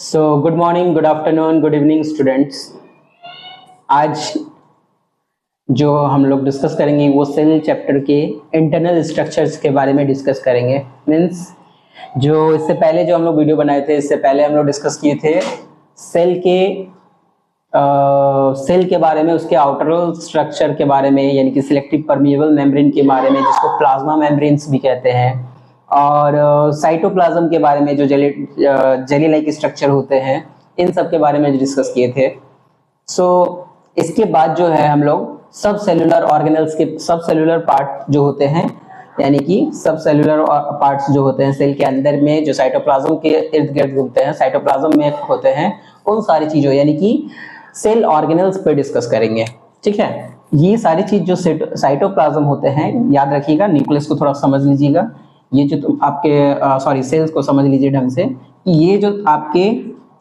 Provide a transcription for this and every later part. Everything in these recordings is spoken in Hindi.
So good morning, good afternoon, good evening students. आज जो हम लोग डिस्कस करेंगे वो सेल चैप्टर के इंटरनल स्ट्रक्चर्स के बारे में डिस्कस करेंगे। मीन्स जो इससे पहले जो हम लोग वीडियो बनाए थे, इससे पहले हम लोग डिस्कस किए थे सेल के बारे में, उसके आउटर स्ट्रक्चर के बारे में, यानी कि सिलेक्टिव परमिएबल मेम्ब्रेन के बारे में, जिसको प्लाज्मा मेम्ब्रेन्स भी कहते हैं, और साइटोप्लाज्म के बारे में जो जेली लाइक स्ट्रक्चर होते हैं, इन सब के बारे में डिस्कस किए थे। इसके बाद जो है हम लोग सब सेलुलर ऑर्गेनल्स के सब सेलुलर पार्ट जो होते हैं, यानी कि सब सेलुलर पार्ट्स जो होते हैं सेल के अंदर में, जो साइटोप्लाज्म के इर्द गिर्द घूमते हैं, साइटोप्लाज्म में होते हैं, उन सारी चीजों यानी कि सेल ऑर्गेनल्स पे डिस्कस करेंगे। ठीक है, ये सारी चीज जो साइटोप्लाज्म होते हैं, याद रखिएगा, न्यूक्लियस को थोड़ा समझ लीजिएगा, ये जो आपके सेल्स को समझ लीजिए ढंग से कि ये जो आपके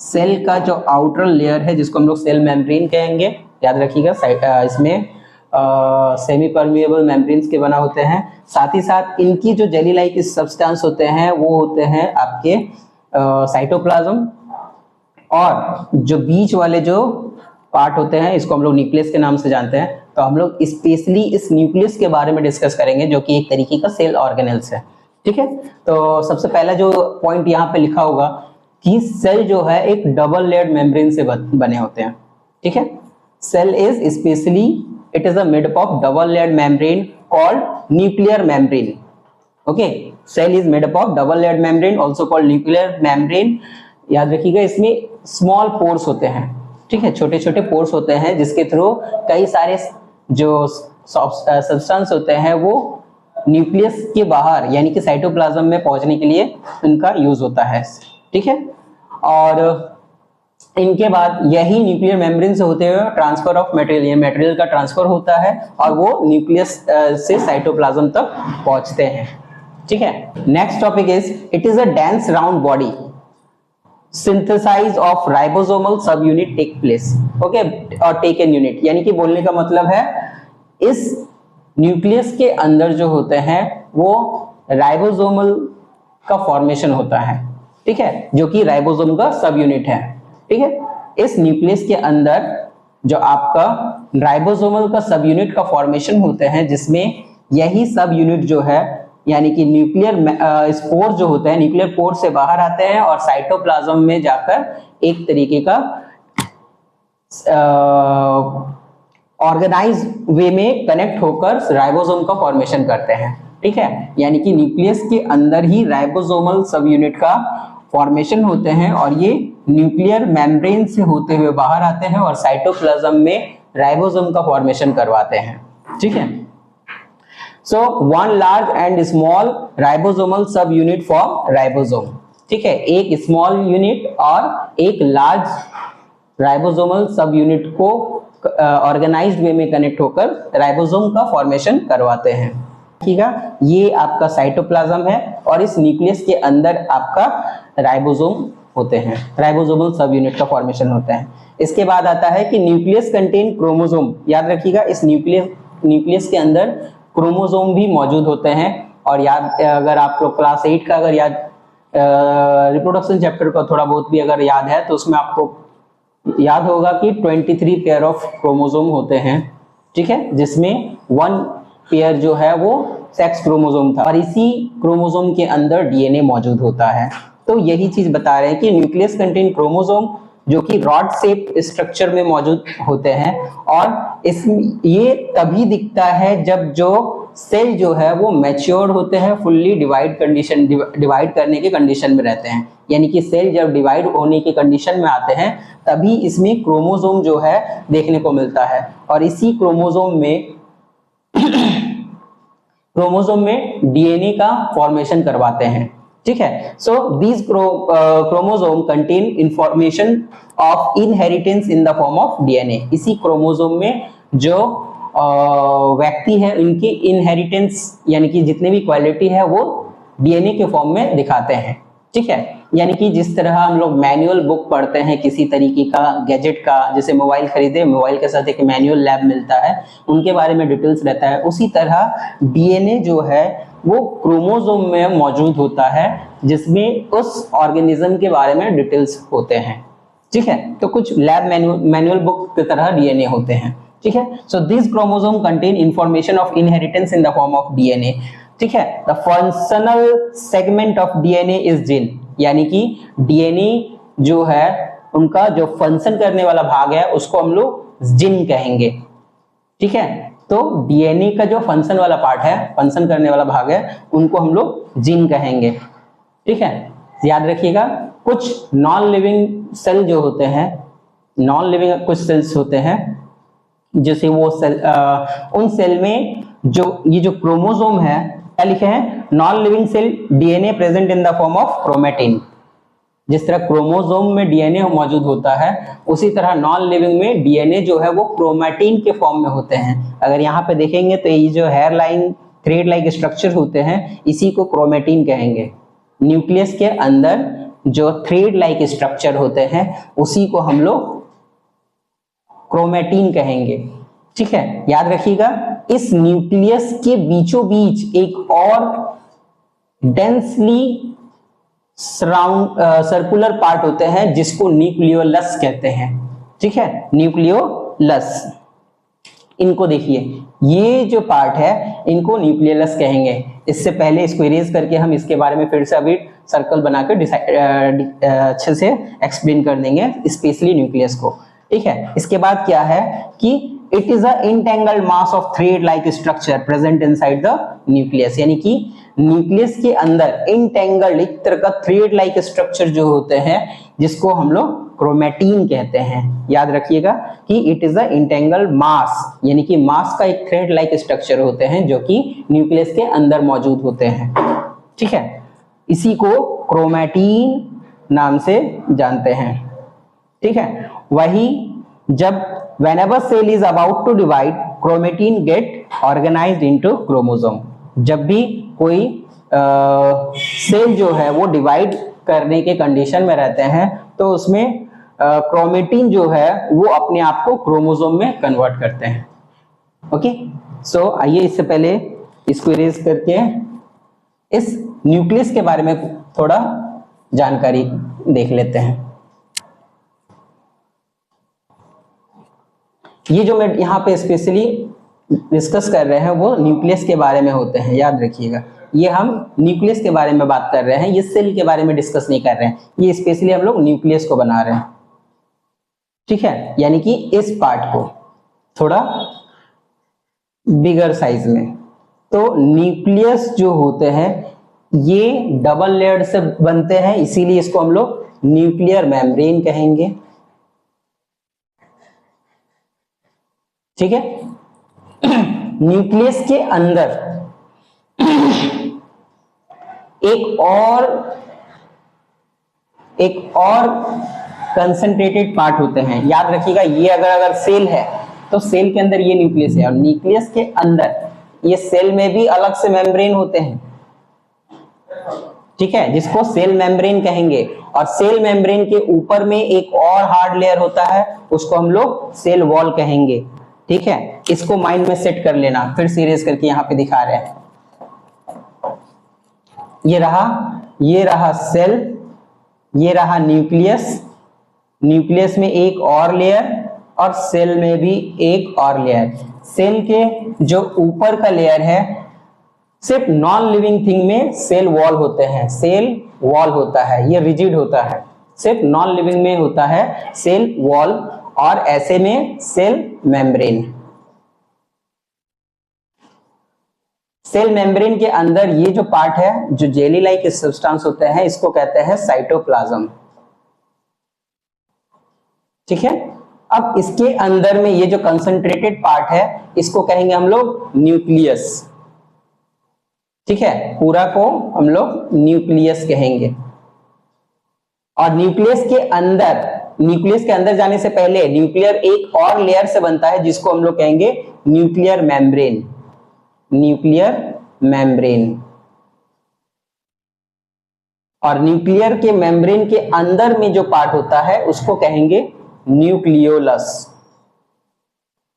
सेल का जो आउटर लेयर है, जिसको हम लोग सेल मेम्ब्रेन कहेंगे, याद रखिएगा, इसमें सेमी परमिएबल मेम्ब्रेन्स के बना होते हैं। साथ ही साथ इनकी जो जेली लाइक सब्सटेंस होते हैं वो होते हैं आपके साइटोप्लाज्म, और जो बीच वाले जो पार्ट होते हैं इसको हम लोग न्यूक्लियस के नाम से जानते हैं। तो हम लोग स्पेशली इस न्यूक्लियस के बारे में डिस्कस करेंगे, जो कि एक तरीके का सेल ऑर्गेनल्स है। ठीक है, तो सबसे पहला जो पॉइंट यहाँ पे लिखा होगा कि सेल जो है एक डबल लेयर्ड मेम्ब्रेन से बने होते हैं। ठीक है, cell is specially it is made up of double layered membrane called nuclear membrane. Okay, cell is made up of double layered membrane also called nuclear membrane. याद रखिएगा, इसमें स्मॉल पोर्स होते हैं। ठीक है, छोटे छोटे पोर्स होते हैं जिसके थ्रू कई सारे जो सब्सटेंस होते हैं वो न्यूक्लियस के बाहर यानी कि साइटोप्लाज्म में पहुंचने के लिए उनका यूज होता है। ठीक है, और इनके बाद यही न्यूक्लियर मेम्ब्रेन से होते हुए ट्रांसफर ऑफ मटेरियल, मटेरियल का ट्रांसफर होता है और वो न्यूक्लियस से साइटोप्लाज्म तक पहुंचते हैं। ठीक है, next topic is it is a dense round body, synthesize of ribosomal subunit take place. Okay, और टेक एन यूनिट, यानी कि बोलने का मतलब है इस न्यूक्लियस के अंदर जो होते हैं वो राइबोसोमल का फॉर्मेशन होता है। ठीक है, जो कि राइबोसोम का सब यूनिट है। ठीक है, इस न्यूक्लियस के अंदर जो आपका राइबोसोमल का सब यूनिट का फॉर्मेशन होते हैं, जिसमें यही सब यूनिट जो है यानी कि न्यूक्लियर स्पोर जो होते हैं, न्यूक्लियर पोर से बाहर आते हैं और साइटोप्लाज्म में जाकर एक तरीके का ऑर्गेनाइज वे में कनेक्ट होकर राइबोसोम का फॉर्मेशन करते हैं। ठीक है, यानी कि न्यूक्लियस के अंदर ही राइबोसोमल सब यूनिट का फॉर्मेशन होते हैं और ये न्यूक्लियर मेम्ब्रेन से होते हुए बाहर आते हैं और साइटोप्लाज्म में राइबोसोम का फॉर्मेशन करवाते हैं। ठीक है, so one large and small ribosomal सब यूनिट फॉर राइबोसोम। ठीक है, एक स्मॉल यूनिट और एक लार्ज राइबोसोमल सब यूनिट को ऑर्गेनाइज्ड वे में कनेक्ट होकर राइबोसोम का फॉर्मेशन करवाते हैं। ठीक है, ये आपका साइटोप्लाज्म है और इस न्यूक्लियस के अंदर आपका राइबोसोम होते हैं, राइबोसोमल सब यूनिट का फॉर्मेशन होता है। इसके बाद आता है कि न्यूक्लियस कंटेन क्रोमोसोम। याद रखिएगा, इस न्यूक्लियस के अंदर क्रोमोसोम भी मौजूद होते हैं। और याद, अगर आप लोग क्लास 8 का अगर याद रिप्रोडक्शन चैप्टर का थोड़ा बहुत भी अगर याद है तो उसमें आपको याद होगा कि 23 पेयर ऑफ क्रोमोसोम होते हैं। ठीक है, जिसमें 1 पेयर जो है वो सेक्स क्रोमोसोम था और इसी क्रोमोसोम के अंदर डीएनए मौजूद होता है। तो यही चीज बता रहे हैं कि न्यूक्लियस कंटेन क्रोमोसोम जो कि रॉड शेप स्ट्रक्चर में मौजूद होते हैं, और ये तभी दिखता है जब जो सेल जो है वो मैच्योर होते हैं, फुल्ली डिवाइड करने के कंडीशन में रहते हैं। यानी कि सेल जब डिवाइड होने के कंडीशन में आते हैं तभी इसमें क्रोमोसोम जो है देखने को मिलता है और इसी क्रोमोसोम में डीएनए का फॉर्मेशन करवाते हैं। ठीक है, so these chromosome contain information of inheritance in the form of DNA. इसी क्रोमोसोम में जो व्यक्ति है उनकी इनहेरिटेंस यानी कि जितने भी क्वालिटी है वो डीएनए के फॉर्म में दिखाते हैं। ठीक है, यानी कि जिस तरह हम लोग मैनुअल बुक पढ़ते हैं किसी तरीके का गैजेट का, जैसे मोबाइल खरीदे, मोबाइल के साथ एक मैनुअल लैब मिलता है, उनके बारे में डिटेल्स रहता है, उसी तरह डीएनए जो है वो क्रोमोसोम में मौजूद होता है जिसमें उस ऑर्गेनिज्म के बारे में डिटेल्स होते हैं। ठीक है, तो कुछ लैब मैनुअल बुक की तरह डीएनए होते हैं। ठीक है, so this chromosome contain information of inheritance in the form of DNA. ठीक है, the functional segment of DNA is gene, यानी कि डीएनए जो है उनका जो फंक्शन करने वाला भाग है उसको हम लोग जीन कहेंगे। ठीक है, तो डीएनए का जो फंक्शन वाला पार्ट है, फंक्शन करने वाला भाग है, उनको हम लोग जीन कहेंगे। ठीक है, याद रखिएगा। कुछ नॉन लिविंग सेल जो होते हैं, नॉन लिविंग कुछ सेल्स होते हैं, जैसे वो सेल उन सेल में जो ये जो क्रोमोसोम है, क्या लिखे हैं, non living cell DNA present in the form of chromatin. जिस तरह क्रोमोसोम में डीएनए मौजूद होता है, उसी तरह नॉन लिविंग में डीएनए जो है वो क्रोमेटिन के फॉर्म में होते हैं। अगर यहाँ पे देखेंगे तो ये जो hair line thread like structure होते हैं, इसी को क्रोमेटिन कहेंगे। न्यूक्लियस के अंदर जो थ्रेड लाइक स्ट्रक्चर होते हैं उसी को हम लोग क्रोमेटिन कहेंगे। ठीक है, याद रखिएगा। इस न्यूक्लियस के बीचों बीच एक और डेंसली सर्कुलर पार्ट होते हैं जिसको न्यूक्लियोलस कहते हैं। ठीक है, न्यूक्लियोलस। इनको देखिए, ये जो पार्ट है इनको न्यूक्लियोलस कहेंगे। इससे पहले इसको इरेज करके हम इसके बारे में फिर से अभी सर्कल बनाकर अच्छे से एक्सप्लेन कर देंगे, स्पेशली न्यूक्लियस को। ठीक है, इसके बाद क्या है कि it is a entangled mass of thread like structure present inside the nucleus, यानी कि न्यूक्लियस के अंदर इंटेंगल्ड एक तरह का थ्रेड लाइक स्ट्रक्चर जो होते हैं जिसको हम लोग क्रोमेटिन कहते हैं। याद रखिएगा कि इट इज अ इंटेंगल्ड मास, यानी कि मास का एक थ्रेड लाइक स्ट्रक्चर होते हैं जो कि न्यूक्लियस के अंदर मौजूद होते हैं। ठीक है, इसी को क्रोमेटिन नाम से जानते हैं। ठीक है, वही जब whenever cell is about to divide, chromatin get organized into chromosome। जब भी कोई सेल जो है वो डिवाइड करने के कंडीशन में रहते हैं तो उसमें क्रोमेटिन जो है वो अपने आप को क्रोमोसोम में कन्वर्ट करते हैं। ओके, सो आइए इससे पहले इसको इरेज करके इस न्यूक्लियस के बारे में थोड़ा जानकारी देख लेते हैं। ये जो मैं यहाँ पे स्पेशली डिस्कस कर रहे हैं वो न्यूक्लियस के बारे में होते हैं। याद रखिएगा, ये हम न्यूक्लियस के बारे में बात कर रहे हैं, ये सेल के बारे में डिस्कस नहीं कर रहे हैं। ये स्पेशली हम लोग न्यूक्लियस को बना रहे हैं। ठीक है, यानी कि इस पार्ट को थोड़ा बिगर साइज में। तो न्यूक्लियस जो होते हैं ये डबल लेयर्ड से बनते हैं, इसीलिए इसको हम लोग न्यूक्लियर मेम्ब्रेन कहेंगे। ठीक है, न्यूक्लियस के अंदर एक और कंसंट्रेटेड पार्ट होते हैं। याद रखिएगा, ये अगर सेल है तो सेल के अंदर ये न्यूक्लियस है, और न्यूक्लियस के अंदर ये सेल में भी अलग से मेम्ब्रेन होते हैं। ठीक है, जिसको सेल मेम्ब्रेन कहेंगे। और सेल मेम्ब्रेन के ऊपर में एक और हार्ड लेयर होता है, उसको हम लोग सेल वॉल कहेंगे। ठीक है, इसको माइंड में सेट कर लेना। फिर सीरीज करके यहाँ पे दिखा रहे हैं, ये रहा सेल, ये रहा न्यूक्लियस। न्यूक्लियस में एक और लेयर और सेल में भी एक और लेयर। सेल के जो ऊपर का लेयर है, सिर्फ नॉन लिविंग थिंग में सेल वॉल होते हैं, सेल वॉल होता है, ये रिजिड होता है। सिर्फ नॉन लिविंग में होता है सेल वॉल, और ऐसे में सेल मेम्ब्रेन। सेल मेम्ब्रेन के अंदर ये जो पार्ट है, जो जेली लाइक सब्सटेंस होते हैं, इसको कहते हैं साइटोप्लाज्म। ठीक है, अब इसके अंदर में ये जो कंसंट्रेटेड पार्ट है इसको कहेंगे हम लोग न्यूक्लियस। ठीक है, पूरा को हम लोग न्यूक्लियस कहेंगे। और न्यूक्लियस के अंदर जाने से पहले न्यूक्लियर एक और लेयर से बनता है जिसको हम लोग कहेंगे न्यूक्लियर मेम्ब्रेन। Nuclear membrane. और न्यूक्लियर के मेम्ब्रेन के अंदर में जो पार्ट होता है उसको कहेंगे न्यूक्लियोलस।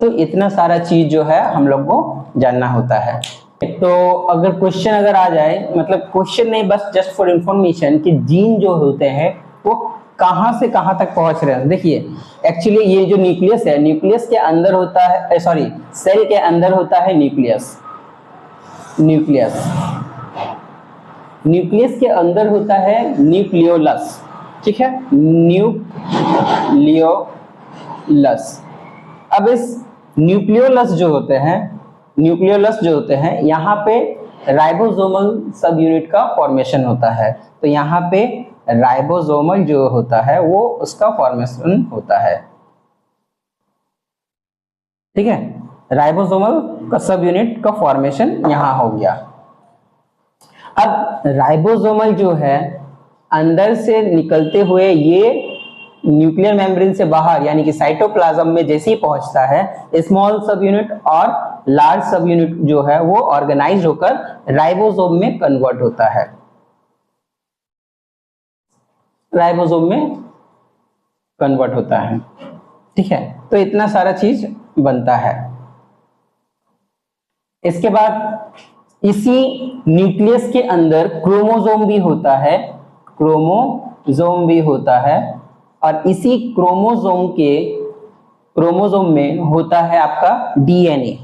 तो इतना सारा चीज जो है हम लोग को जानना होता है। तो अगर क्वेश्चन अगर आ जाए, मतलब क्वेश्चन नहीं, बस जस्ट फॉर इंफॉर्मेशन कि जीन जो होते हैं वो कहां से कहां तक पहुंच रहे हैं। देखिए एक्चुअली ये जो न्यूक्लियस है, न्यूक्लियस के अंदर होता है, सॉरी सेल के अंदर होता है न्यूक्लियस, न्यूक्लियस के अंदर होता है न्यूक्लियोलस, ठीक है, न्यूक्लियोलस। अब इस न्यूक्लियोलस जो होते हैं यहाँ पे राइबोसोमल सब यूनिट का फॉर्मेशन होता है। तो यहाँ पे राइबोसोमल जो होता है वो उसका फॉर्मेशन होता है, ठीक है, राइबोसोमल का सब यूनिट का फॉर्मेशन यहाँ हो गया। अब राइबोसोमल जो है अंदर से निकलते हुए ये न्यूक्लियर मेम्ब्रेन से बाहर यानी कि साइटोप्लाज्म में जैसे ही पहुंचता है, स्मॉल सब यूनिट और लार्ज सब यूनिट जो है वो ऑर्गेनाइज होकर राइबोसोम में कन्वर्ट होता है, ठीक है। तो इतना सारा चीज बनता है। इसके बाद इसी न्यूक्लियस के अंदर क्रोमोसोम भी होता है और इसी क्रोमोसोम में होता है आपका डीएनए,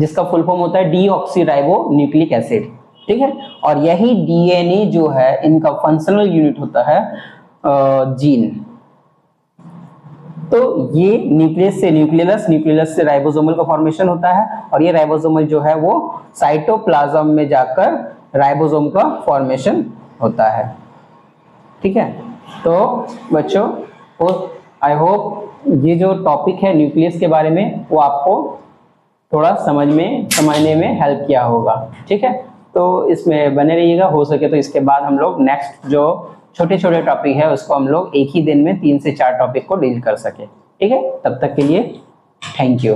जिसका फुल फॉर्म होता है डीऑक्सीराइबो न्यूक्लिक एसिड, ठीक है। और यही डीएनए जो है इनका फंक्शनल यूनिट होता है जीन। तो ये न्यूक्लियस से न्यूक्लियस से राइबोसोमल का फॉर्मेशन होता है और ये राइबोसोमल जो है वो साइटोप्लाज्म में जाकर राइबोसोम का फॉर्मेशन होता है, ठीक है। तो बच्चों आई होप ये जो टॉपिक है न्यूक्लियस के बारे में वो आपको थोड़ा समझने में हेल्प किया होगा, ठीक है। तो इसमें बने रहिएगा, हो सके तो इसके बाद हम लोग नेक्स्ट जो छोटे छोटे टॉपिक है उसको हम लोग एक ही दिन में 3 से 4 टॉपिक को डील कर सके, ठीक है। तब तक के लिए थैंक यू।